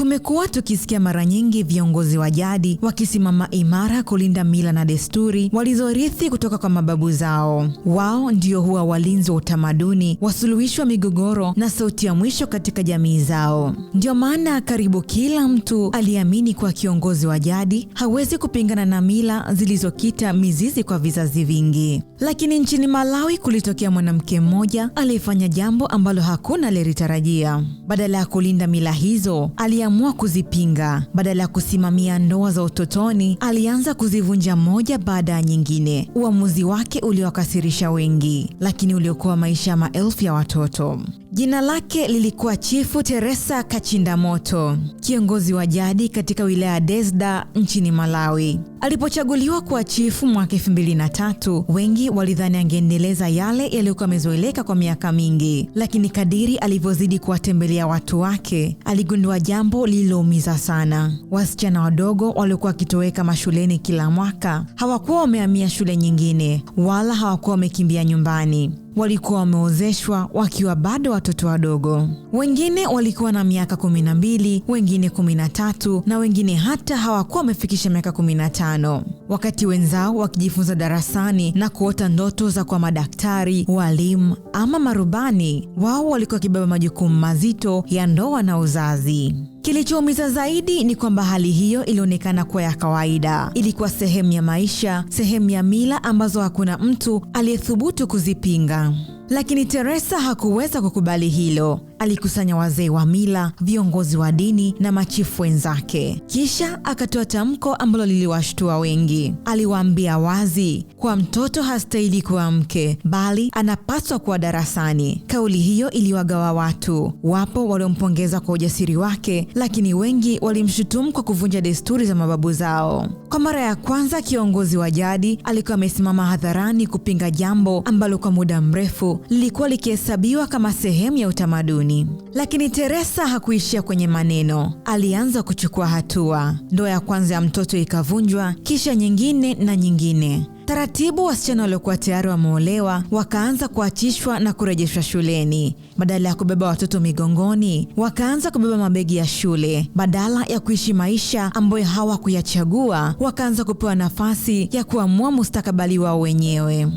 Tumekuwa tukisikia mara nyingi viongozi wa jadi wakisimama imara kulinda mila na desturi walizorithi kutoka kwa mababu zao. Wao ndio huwa walinzi wa utamaduni, wasuluhishi wa migogoro na sauti ya mwisho katika jamii zao. Ndio maana karibu kila mtu aliamini kwa kiongozi wa jadi hawezi kupingana na mila zilizokita mizizi kwa vizazi vingi. Lakini nchini Malawi kulitokea mwanamke mmoja aliyefanya jambo ambalo hakuna alilitarajia. Badala ya kulinda mila hizo, aliamua kuzipinga. Badala ya kusimamia ndoa za utotoni, alianza kuzivunja moja baada ya nyingine. Uamuzi wake uliwakasirisha wengi, lakini uliokoa maisha ya maelfu ya watoto. Jina lake lilikuwa Chifu Teresa Kachindamoto, kiongozi wa jadi katika wilaya Desda nchini Malawi. Alipochaguliwa kuwa chifu mwaka 2003, wengi walidhani angeendeleza yale yaliyokuwa yamezoeleka kwa miaka mingi. Lakini kadiri alivyozidi kuwatembelea watu wake, aligundua jambo lililoumiza sana. Wasichana wadogo waliokuwa wakitoweka mashuleni kila mwaka hawakuwa wamehamia shule nyingine, wala hawakuwa wamekimbia nyumbani. Walikuwa wameozeshwa wakiwa bado watoto wadogo. Wengine walikuwa na miaka 12, wengine 13, na wengine hata hawakuwa wamefikisha miaka 15. Wakati wenzao wakijifunza darasani na kuota ndoto za kuwa madaktari, walimu ama marubani, wao walikuwa wakibeba majukumu mazito ya ndoa na uzazi. Kilichoumiza zaidi ni kwamba hali hiyo ilionekana kuwa ya kawaida. Ilikuwa sehemu ya maisha, sehemu ya mila ambazo hakuna mtu aliyethubutu kuzipinga. Lakini Teresa hakuweza kukubali hilo. Alikusanya wazee wa mila, viongozi wa dini na machifu wenzake. Kisha akatoa tamko ambalo liliwashtua wengi. Aliwaambia wazi kwa mtoto hastahili kuwa mke, bali anapaswa kuwa darasani. Kauli hiyo iliwagawa watu. Wapo waliompongeza kwa ujasiri wake, lakini wengi walimshutumu kwa kuvunja desturi za mababu zao. Kwa mara ya kwanza kiongozi wa jadi alikuwa amesimama hadharani kupinga jambo ambalo kwa muda mrefu lilikuwa likihesabiwa kama sehemu ya utamaduni. Lakini Teresa hakuishia kwenye maneno. Alianza kuchukua hatua. Ndoa ya kwanza ya mtoto ikavunjwa, kisha nyingine na nyingine. Taratibu wasichana waliokuwa tayari wameolewa wakaanza kuachishwa na kurejeshwa shuleni. Badala ya kubeba watoto migongoni, wakaanza kubeba mabegi ya shule. Badala ya kuishi maisha ambayo hawakuyachagua, wakaanza kupewa nafasi ya kuamua mustakabali wao wenyewe.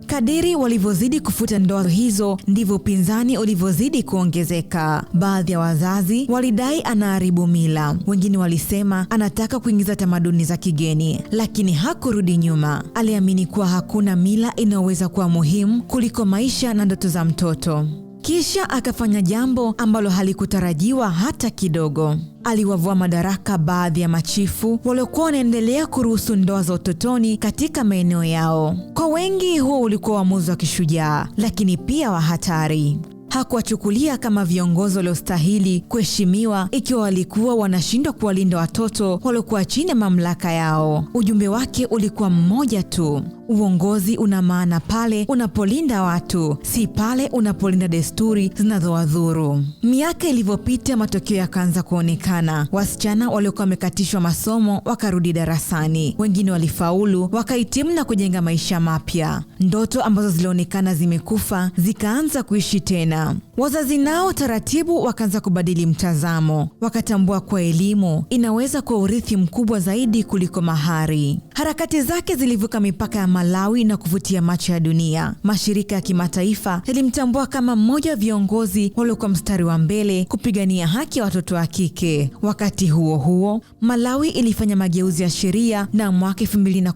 Kadiri walivyozidi kufuta ndoa hizo, ndivyo upinzani ulivyozidi kuongezeka. Baadhi ya wazazi walidai anaharibu mila. Wengine walisema anataka kuingiza tamaduni za kigeni, lakini hakurudi nyuma. Aliamini kuwa hakuna mila inayoweza kuwa muhimu kuliko maisha na ndoto za mtoto. Kisha akafanya jambo ambalo halikutarajiwa hata kidogo. Aliwavua madaraka baadhi ya machifu waliokuwa wanaendelea kuruhusu ndoa za utotoni katika maeneo yao. Kwa wengi huo ulikuwa uamuzi wa kishujaa, lakini pia wa hatari. Hakuwachukulia kama viongozi waliostahili kuheshimiwa ikiwa walikuwa wanashindwa kuwalinda watoto waliokuwa chini ya mamlaka yao. Ujumbe wake ulikuwa mmoja tu: uongozi una maana pale unapolinda watu, si pale unapolinda desturi zinazowadhuru. Miaka ilivyopita, matokeo yakaanza kuonekana. Wasichana waliokuwa wamekatishwa masomo wakarudi darasani. Wengine walifaulu, wakahitimu na kujenga maisha mapya. Ndoto ambazo zilionekana zimekufa zikaanza kuishi tena. Wazazi nao taratibu wakaanza kubadili mtazamo. Wakatambua kuwa elimu inaweza kuwa urithi mkubwa zaidi kuliko mahari. Harakati zake zilivuka mipaka ya Malawi na kuvutia macho ya dunia. Mashirika ya kimataifa yalimtambua kama mmoja wa viongozi waliokuwa mstari wa mbele kupigania haki ya watoto wa kike. Wakati huo huo, Malawi ilifanya mageuzi ya sheria na mwaka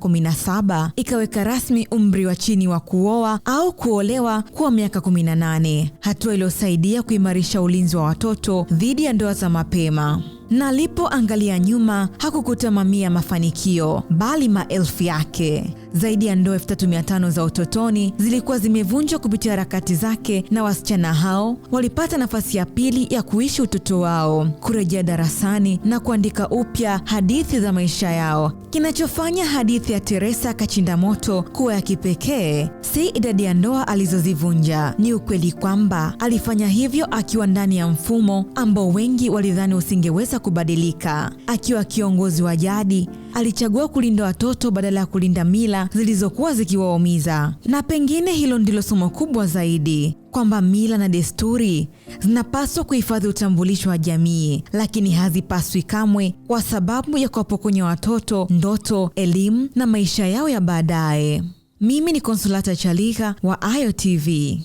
2017 ikaweka rasmi umri wa chini wa kuoa au kuolewa kuwa miaka 18. Hatua iliyosaidia kuimarisha ulinzi wa watoto dhidi ya ndoa za mapema. Na alipoangalia nyuma, hakukuta mamia ya mafanikio, bali maelfu yake. Zaidi ya ndoa 3500 za utotoni zilikuwa zimevunjwa kupitia harakati zake, na wasichana hao walipata nafasi ya pili ya kuishi utoto wao, kurejea darasani na kuandika upya hadithi za maisha yao. Kinachofanya hadithi ya Teresa Kachindamoto kuwa ya kipekee si idadi ya ndoa alizozivunja, ni ukweli kwamba alifanya hivyo akiwa ndani ya mfumo ambao wengi walidhani usingeweza kubadilika. Akiwa kiongozi wa jadi, alichagua kulinda watoto badala ya kulinda mila zilizokuwa zikiwaumiza. Na pengine hilo ndilo somo kubwa zaidi, kwamba mila na desturi zinapaswa kuhifadhi utambulisho wa jamii, lakini hazipaswi kamwe kwa sababu ya kuwapokonya watoto ndoto, elimu na maisha yao ya baadaye. Mimi ni Consolata Chaliga wa Ayo TV.